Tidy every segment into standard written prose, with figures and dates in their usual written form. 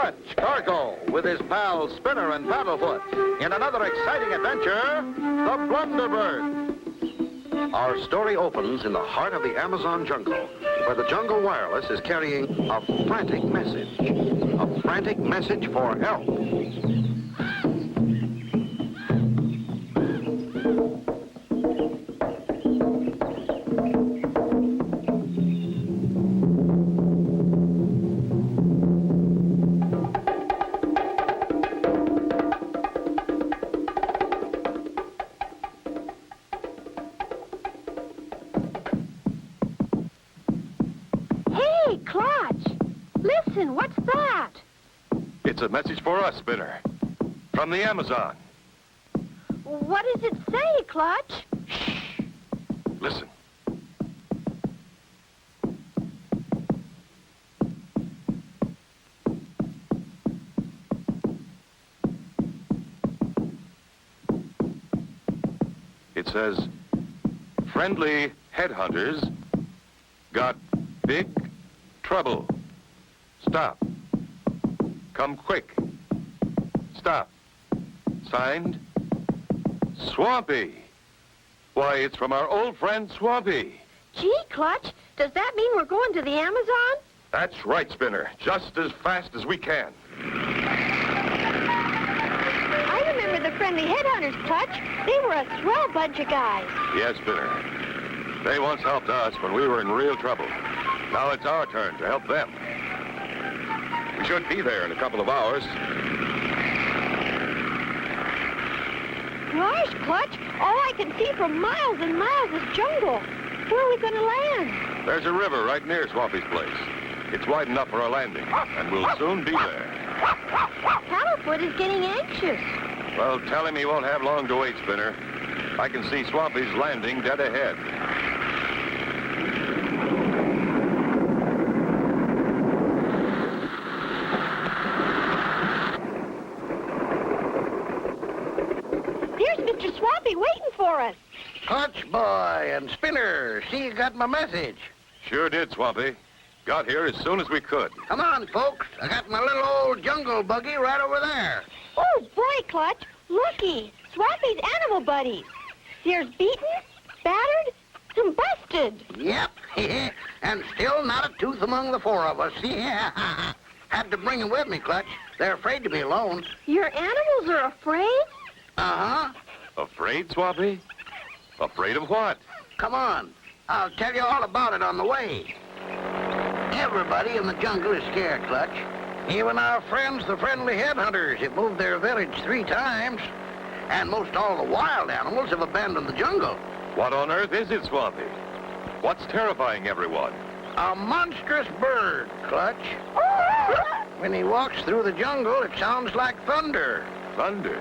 Clutch Cargo with his pals Spinner and Paddlefoot in another exciting adventure, the Blunderbird. Our story opens in the heart of the Amazon jungle, where the jungle wireless is carrying a frantic message. A frantic message for help. Listen, what's that? It's a message for us, Spinner. From the Amazon. What does it say, Clutch? Shh. Listen. It says, friendly headhunters got big trouble. Stop. Come quick. Stop. Signed, Swampy. Why, it's from our old friend Swampy. Gee, Clutch, does that mean we're going to the Amazon? That's right, Spinner. Just as fast as we can. I remember the friendly headhunters, Clutch. They were a swell bunch of guys. Yes, Spinner. They once helped us when we were in real trouble. Now it's our turn to help them. We should be there in a couple of hours. Gosh, Clutch, all I can see for miles and miles is jungle. Where are we going to land? There's a river right near Swampy's place. It's wide enough for a landing, and we'll soon be there. Paddlefoot is getting anxious. Well, tell him he won't have long to wait, Spinner. I can see Swampy's landing dead ahead. Mr. Swampy waiting for us. Clutch boy and Spinner, see you got my message. Sure did, Swampy. Got here as soon as we could. Come on, folks. I got my little old jungle buggy right over there. Oh, boy, Clutch. Looky. Swampy's animal buddies. There's beaten, battered, and busted. Yep. And still not a tooth among the four of us. Yeah. Had to bring them with me, Clutch. They're afraid to be alone. Your animals are afraid? Uh-huh. Afraid, Swampy? Afraid of what? Come on. I'll tell you all about it on the way. Everybody in the jungle is scared, Clutch. Even our friends, the friendly headhunters, have moved their village 3 times. And most all the wild animals have abandoned the jungle. What on earth is it, Swampy? What's terrifying everyone? A monstrous bird, Clutch. When he walks through the jungle, it sounds like thunder. Thunder?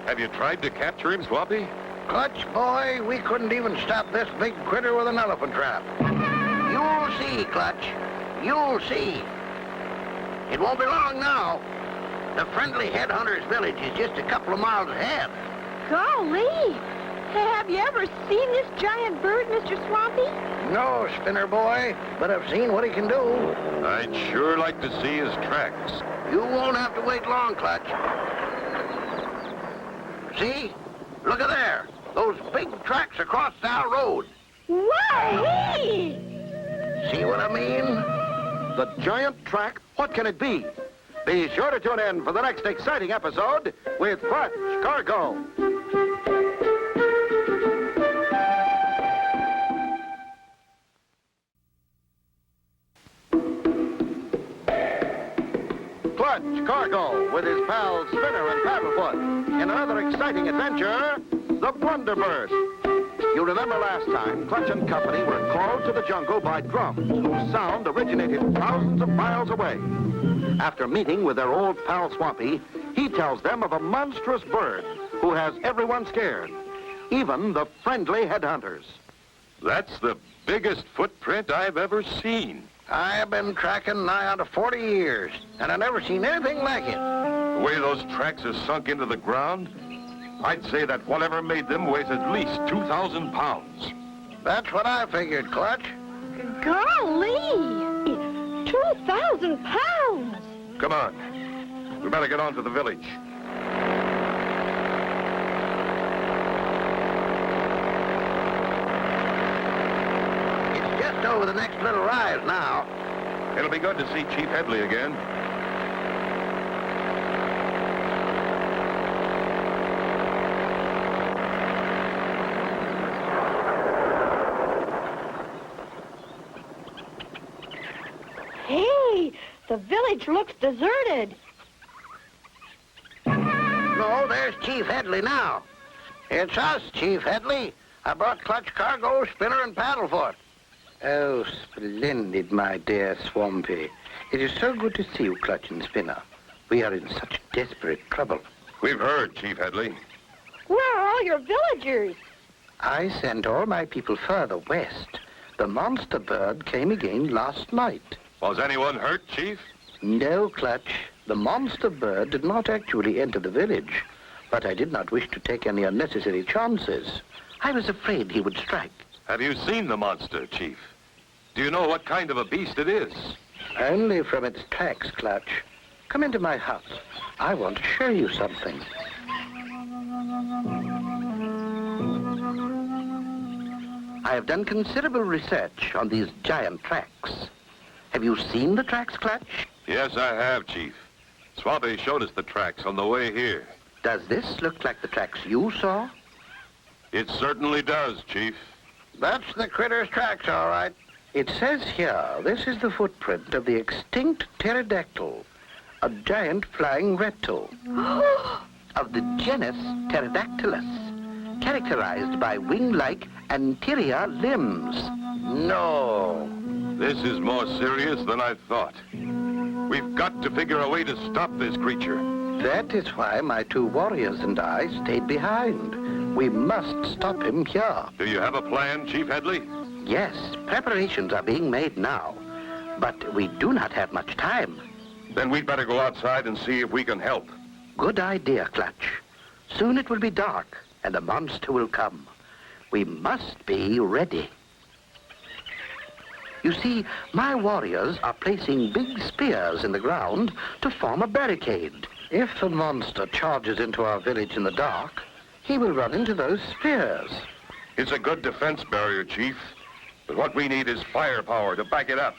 Have you tried to capture him, Swampy? Clutch, boy, we couldn't even stop this big critter with an elephant trap. You'll see, Clutch. You'll see. It won't be long now. The friendly headhunter's village is just a couple of miles ahead. Golly! Have you ever seen this giant bird, Mr. Swampy? No, Spinner boy, but I've seen what he can do. I'd sure like to see his tracks. You won't have to wait long, Clutch. See? Look at there. Those big tracks across our road. Wowee! See what I mean? The giant track? What can it be? Be sure to tune in for the next exciting episode with Clutch Cargo. Clutch Cargo with his pals Spinner and Paddlefoot in another exciting adventure, the Blunderbird. You remember last time, Clutch and company were called to the jungle by drums whose sound originated thousands of miles away. After meeting with their old pal Swampy, he tells them of a monstrous bird who has everyone scared, even the friendly headhunters. That's the biggest footprint I've ever seen. I've been tracking nigh on to 40 years, and I've never seen anything like it. The way those tracks are sunk into the ground, I'd say that whatever made them weighs at least 2,000 pounds. That's what I figured, Clutch. Golly! 2,000 pounds! Come on. We better get on to the village. It's just over the next little rise now. It'll be good to see Chief Headley again. Hey, the village looks deserted. No, there's Chief Headley now. It's us, Chief Headley. I brought Clutch Cargo, Spinner, and Paddlefoot. Oh, splendid, my dear Swampy. It is so good to see you, Clutch and Spinner. We are in such desperate trouble. We've heard, Chief Headley. Where are all your villagers? I sent all my people further west. The monster bird came again last night. Was anyone hurt, Chief? No, Clutch. The monster bird did not actually enter the village, but I did not wish to take any unnecessary chances. I was afraid he would strike. Have you seen the monster, Chief? Do you know what kind of a beast it is? Only from its tracks, Clutch. Come into my hut. I want to show you something. I have done considerable research on these giant tracks. Have you seen the tracks, Clutch? Yes, I have, Chief. Swampy showed us the tracks on the way here. Does this look like the tracks you saw? It certainly does, Chief. That's the critter's tracks, all right. It says here, this is the footprint of the extinct pterodactyl, a giant flying reptile of the genus Pterodactylus, characterized by wing-like anterior limbs. No. This is more serious than I thought. We've got to figure a way to stop this creature. That is why my two warriors and I stayed behind. We must stop him here. Do you have a plan, Chief Headley? Yes, preparations are being made now, but we do not have much time. Then we'd better go outside and see if we can help. Good idea, Clutch. Soon it will be dark, and the monster will come. We must be ready. You see, my warriors are placing big spears in the ground to form a barricade. If the monster charges into our village in the dark, he will run into those spears. It's a good defense barrier, Chief. But what we need is firepower to back it up.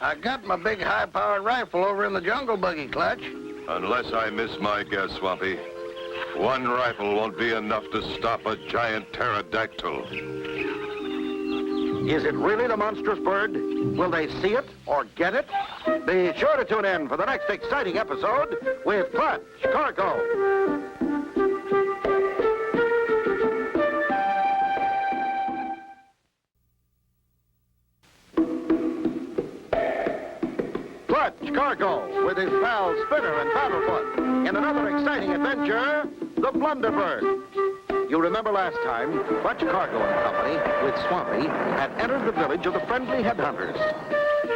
I got my big high-powered rifle over in the jungle buggy, Clutch. Unless I miss my guess, Swampy. One rifle won't be enough to stop a giant pterodactyl. Is it really the monstrous bird? Will they see it or get it? Be sure to tune in for the next exciting episode with Clutch Cargo. Clutch Cargo with his pals Spinner and Paddlefoot in another exciting adventure, the Blunderbird. You remember last time, Clutch Cargo and Company, with Swampy, had entered the village of the friendly headhunters.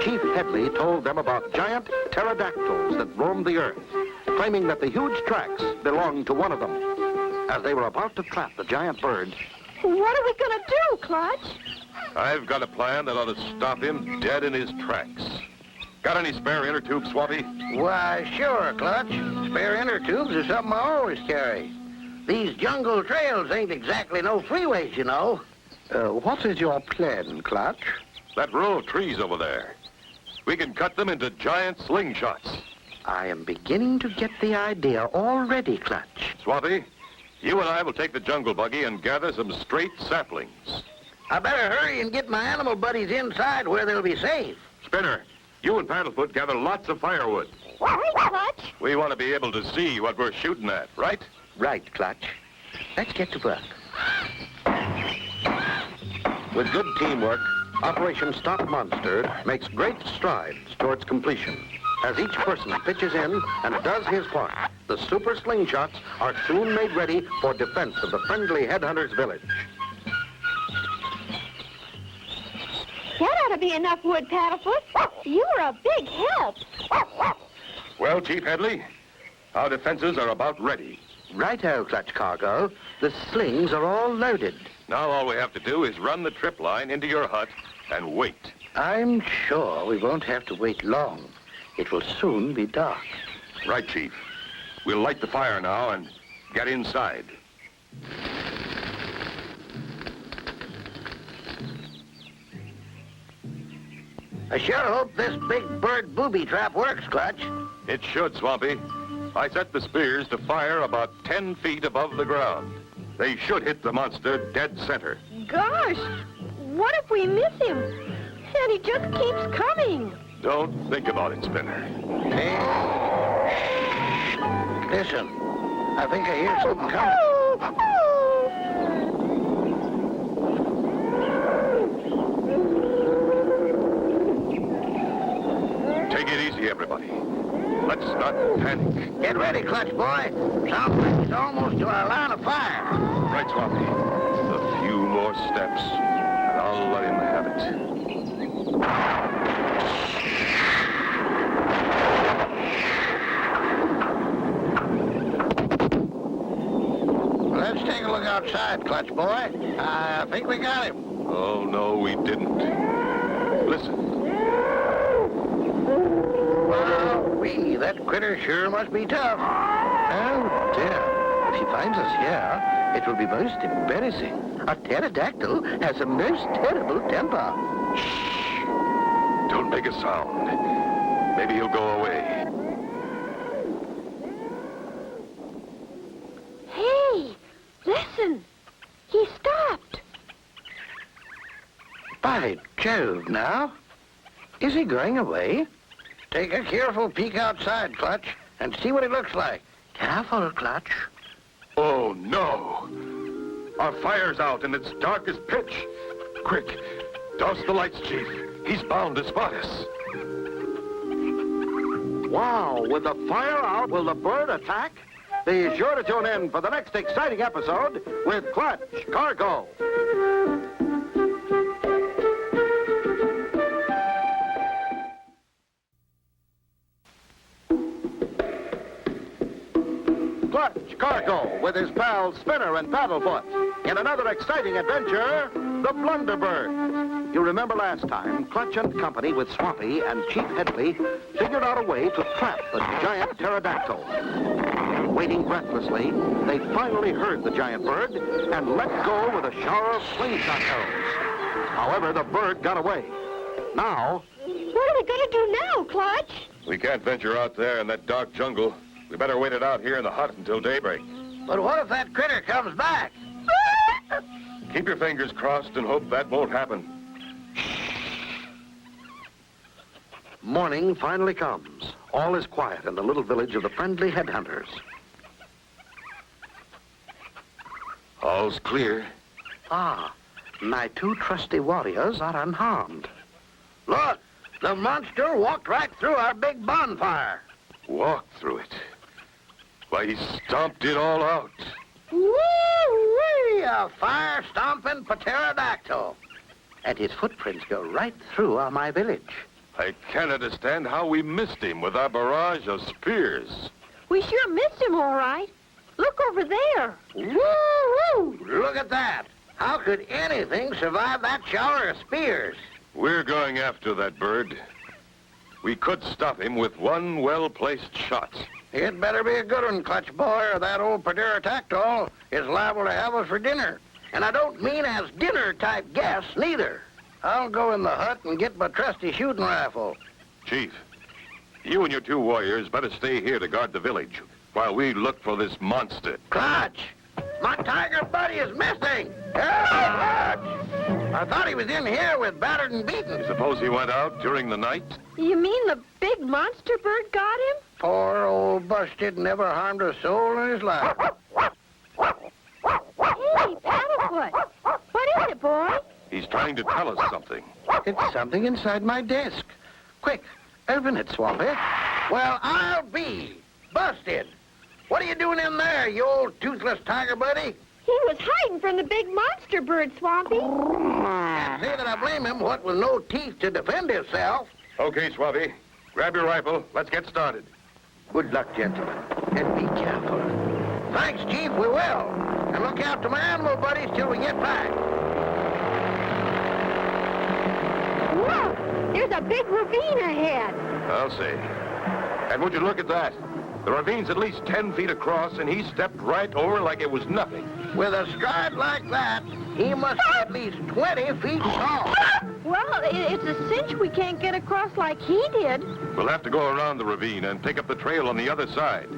Chief Headley told them about giant pterodactyls that roamed the earth, claiming that the huge tracks belonged to one of them. As they were about to trap the giant bird... What are we going to do, Clutch? I've got a plan that ought to stop him dead in his tracks. Got any spare inner tubes, Swampy? Why, sure, Clutch. Spare inner tubes are something I always carry. These jungle trails ain't exactly no freeways, you know. What is your plan, Clutch? That row of trees over there. We can cut them into giant slingshots. I am beginning to get the idea already, Clutch. Swampy, you and I will take the jungle buggy and gather some straight saplings. I better hurry and get my animal buddies inside where they'll be safe. Spinner, you and Paddlefoot gather lots of firewood. All right, Clutch. We want to be able to see what we're shooting at, right? Right, Clutch. Let's get to work. With good teamwork, Operation Stop Monster makes great strides towards completion. As each person pitches in and does his part, the super slingshots are soon made ready for defense of the friendly headhunters' village. That ought to be enough wood, Paddlefoot. You were a big help. Well, Chief Headley, our defenses are about ready. Righto, Clutch Cargo. The slings are all loaded. Now all we have to do is run the trip line into your hut and wait. I'm sure we won't have to wait long. It will soon be dark. Right, Chief. We'll light the fire now and get inside. I sure hope this big bird booby trap works, Clutch. It should, Swampy. I set the spears to fire about 10 feet above the ground. They should hit the monster dead center. Gosh, what if we miss him? And he just keeps coming. Don't think about it, Spinner. Hey. Listen, I think I hear something coming. Take it easy, everybody. Let's not panic. Get ready, Clutch boy. Sounds like he's almost to our line of fire. Right, Swampy. A few more steps, and I'll let him have it. Let's take a look outside, Clutch boy. I think we got him. Oh, no, we didn't. Listen. Wowee, that critter sure must be tough. Oh, dear. If he finds us here, it will be most embarrassing. A pterodactyl has a most terrible temper. Shh. Don't make a sound. Maybe he'll go away. Hey, listen. He stopped. By Jove, now. Is he going away? Take a careful peek outside, Clutch, and see what it looks like. Careful, Clutch. Oh, no. Our fire's out, and it's dark as pitch. Quick, douse the lights, Chief. He's bound to spot us. Wow, with the fire out, will the bird attack? Be sure to tune in for the next exciting episode with Clutch Cargo. Clutch Cargo with his pals Spinner and Paddlefoot in another exciting adventure, the Blunderbird. You remember last time, Clutch and company with Swampy and Chief Headley figured out a way to trap the giant pterodactyl. Waiting breathlessly, they finally heard the giant bird and let go with a shower of slingshot arrows. However, the bird got away. Now, What are we going to do now, Clutch? We can't venture out there in that dark jungle. We better wait it out here in the hut until daybreak. But what if that critter comes back? Keep your fingers crossed and hope that won't happen. morning finally comes. All is quiet in the little village of the friendly headhunters. All's clear. Ah, my two trusty warriors are unharmed. Look, the monster walked right through our big bonfire. Walked through it. Why, he stomped it all out. Woo-wee, a fire-stomping pterodactyl. And his footprints go right through my village. I can't understand how we missed him with our barrage of spears. We sure missed him, all right. Look over there. Woo-woo! Look at that. How could anything survive that shower of spears? We're going after that bird. We could stop him with one well-placed shot. It better be a good one, Clutch Boy, or that old pterodactyl is liable to have us for dinner. And I don't mean as dinner-type guests, neither. I'll go in the hut and get my trusty shooting rifle. Chief, you and your two warriors better stay here to guard the village while we look for this monster. Clutch! My tiger buddy is missing! Help, Clutch! I thought he was in here with battered and beaten. Suppose he went out during the night? You mean the big monster bird got him? Poor old Busted never harmed a soul in his life. Hey, Paddlefoot. What is it, boy? He's trying to tell us something. It's something inside my desk. Quick, open it, Swampy. Well, I'll be Busted. What are you doing in there, you old toothless tiger buddy? He was hiding from the big monster bird, Swampy. Can't say that I blame him, what with no teeth to defend himself. Okay, Swampy. Grab your rifle. Let's get started. Good luck, gentlemen, and be careful. Thanks, Chief, we will. And look out to my animal buddies till we get back. Look, there's a big ravine ahead. I'll say. And would you look at that? The ravine's at least 10 feet across, and he stepped right over like it was nothing. With a stride like that, he must be at least 20 feet tall. Well, it's a cinch we can't get across like he did. We'll have to go around the ravine and take up the trail on the other side.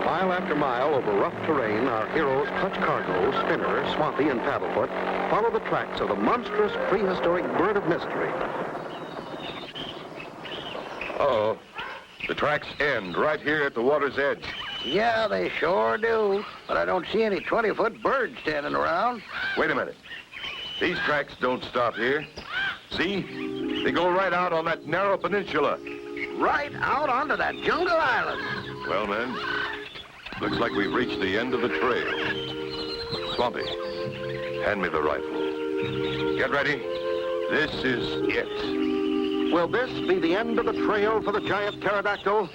Mile after mile over rough terrain, our heroes Clutch Cargo, Spinner, Swampy, and Paddlefoot follow the tracks of the monstrous prehistoric bird of mystery. Uh-oh. The tracks end right here at the water's edge. Yeah, they sure do. But I don't see any 20-foot birds standing around. Wait a minute. These tracks don't stop here. See? They go right out on that narrow peninsula. Right out onto that jungle island. Well, men, looks like we've reached the end of the trail. Swampy, hand me the rifle. Get ready. This is it. Will this be the end of the trail for the giant pterodactyl?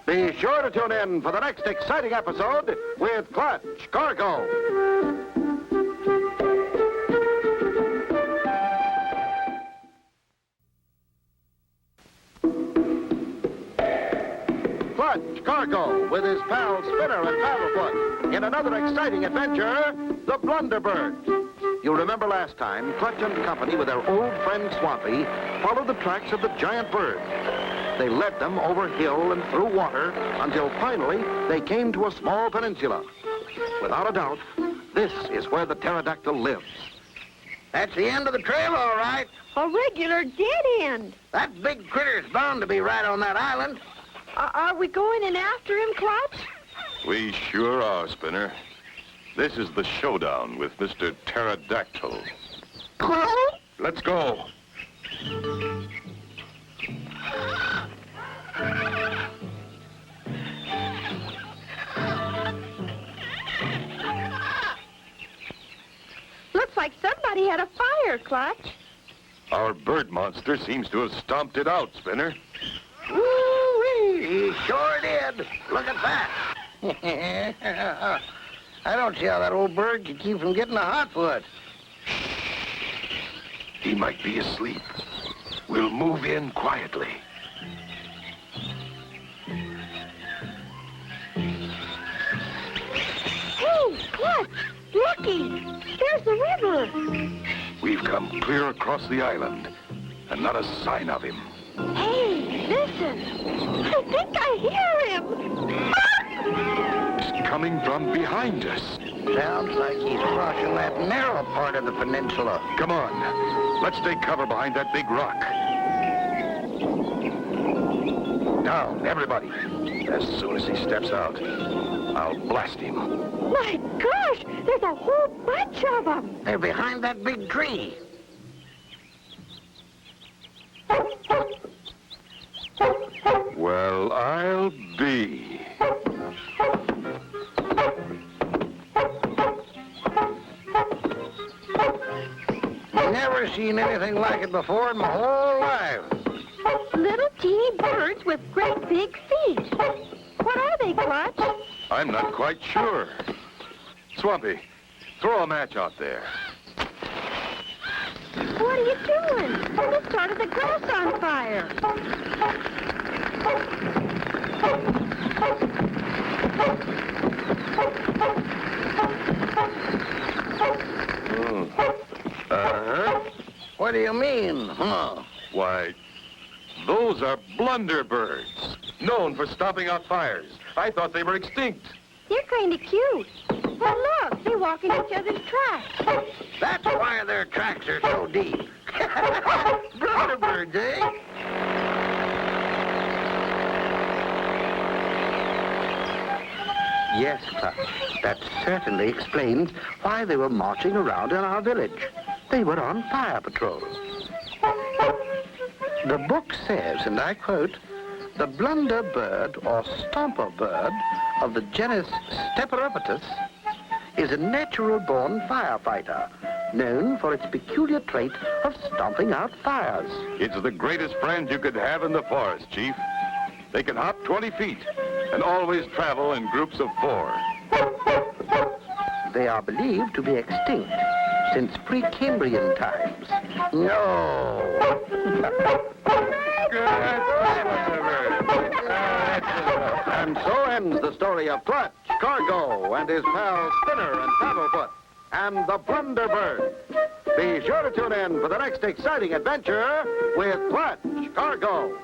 Be sure to tune in for the next exciting episode with Clutch Cargo. Clutch Cargo with his pals Spinner and Paddlefoot in another exciting adventure, the Blunderbird. You'll remember last time, Clutch and company with their old friend Swampy followed the tracks of the giant bird. They led them over hill and through water until finally they came to a small peninsula. Without a doubt, this is where the pterodactyl lives. That's the end of the trail, all right. A regular dead end. That big critter's bound to be right on that island. Are we going in after him, Clutch? We sure are, Spinner. This is the showdown with Mr. Pterodactyl. Let's go. Looks like somebody had a fire, Clutch. Our bird monster seems to have stomped it out, Spinner. Woo-wee, he sure did. Look at that. I don't see how that old bird could keep from getting a hot foot. He might be asleep. We'll move in quietly. Hey, Clutch, looky, there's the river. We've come clear across the island, and not a sign of him. Hey, listen, I think I hear him. He's coming from behind us. Sounds like he's crossing that narrow part of the peninsula. Come on. Let's take cover behind that big rock. Now, everybody. As soon as he steps out, I'll blast him. My gosh, there's a whole bunch of them. They're behind that big tree. Well, I'll be. Never seen anything like it before in my whole life. Little teeny birds with great big feet. What are they, Clutch? I'm not quite sure. Swampy, throw a match out there. What are you doing? They started the grass on fire. Uh-huh. What do you mean, huh? Why, those are blunderbirds, known for stomping out fires. I thought they were extinct. They're kind of cute. Well, look, they walk in each other's tracks. That's why their tracks are so deep. Blunderbirds, eh? Yes, Clutch. That certainly explains why they were marching around in our village. They were on fire patrol. The book says, and I quote, "The blunderbird or stomper bird of the genus Steperopatus is a natural-born firefighter, known for its peculiar trait of stomping out fires." It's the greatest friend you could have in the forest, Chief. They can hop 20 feet and always travel in groups of 4. They are believed to be extinct, since Precambrian times. No. And so ends the story of Clutch, Cargo, and his pals Spinner and Paddlefoot, and the Blunderbird. Be sure to tune in for the next exciting adventure with Clutch, Cargo,